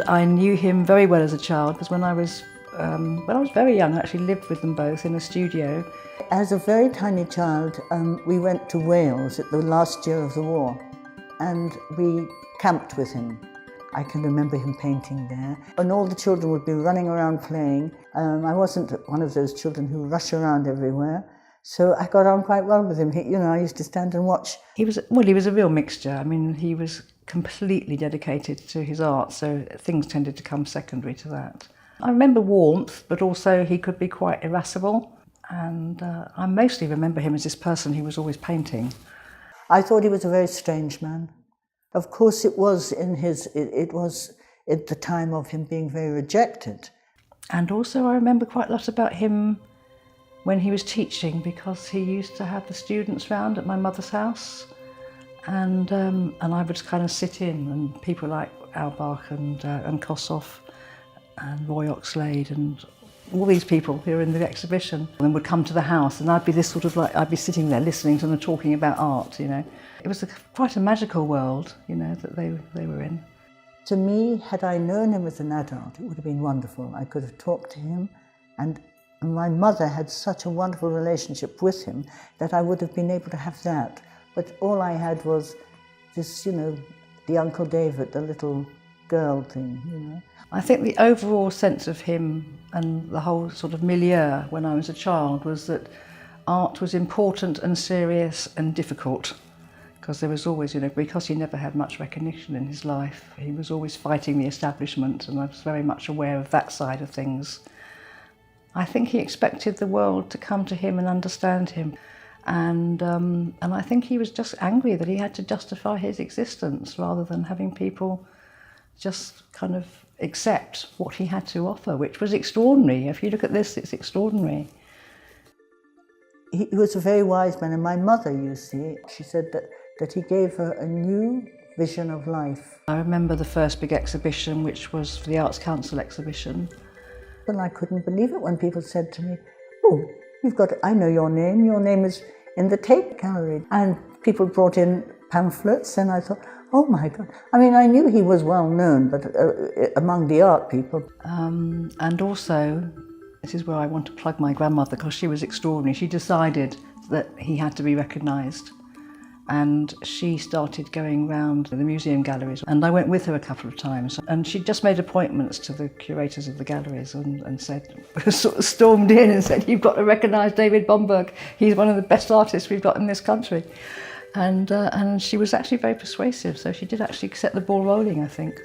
I knew him very well as a child because when I was very young, I actually lived with them both in a studio. As a very tiny child, we went to Wales at the last year of the war and we camped with him. I can remember him painting there, and all the children would be running around playing. I wasn't one of those children who rush around everywhere, so I got on quite well with him. I used to stand and watch. He was a real mixture. I mean, he was completely dedicated to his art, so things tended to come secondary to that. I remember warmth, but also he could be quite irascible, and I mostly remember him as this person who was always painting. I thought he was a very strange man. Of course, it was at the time of him being very rejected. And also I remember quite a lot about him when he was teaching, because he used to have the students round at my mother's house, and I would kind of sit in, and people like Albach and Kossoff and Roy Oxlade and all these people who were in the exhibition, and would come to the house, and I'd be this sort of like, I'd be sitting there listening to them talking about art, It was quite a magical world, that they were in. To me, had I known him as an adult, it would have been wonderful. I could have talked to him, and my mother had such a wonderful relationship with him that I would have been able to have that. But all I had was this, the Uncle David, the little girl thing, I think the overall sense of him and the whole sort of milieu when I was a child was that art was important and serious and difficult. Because there was always, because he never had much recognition in his life, he was always fighting the establishment, and I was very much aware of that side of things. I think he expected the world to come to him and understand him, and I think he was just angry that he had to justify his existence rather than having people just kind of accept what he had to offer, which was extraordinary. If you look at this, it's extraordinary. He was a very wise man, and my mother, she said that he gave her a new vision of life. I remember the first big exhibition, which was the Arts Council exhibition. And I couldn't believe it when people said to me, "Oh, I know your name is in the Tate Gallery." And people brought in pamphlets, and I thought, oh my God. I mean, I knew he was well known, but among the art people. And also, this is where I want to plug my grandmother, because she was extraordinary. She decided that he had to be recognised, and she started going round the museum galleries, and I went with her a couple of times, and she just made appointments to the curators of the galleries and said, sort of stormed in and said, "You've got to recognise David Bomberg. He's one of the best artists we've got in this country." And she was actually very persuasive, so she did actually set the ball rolling, I think.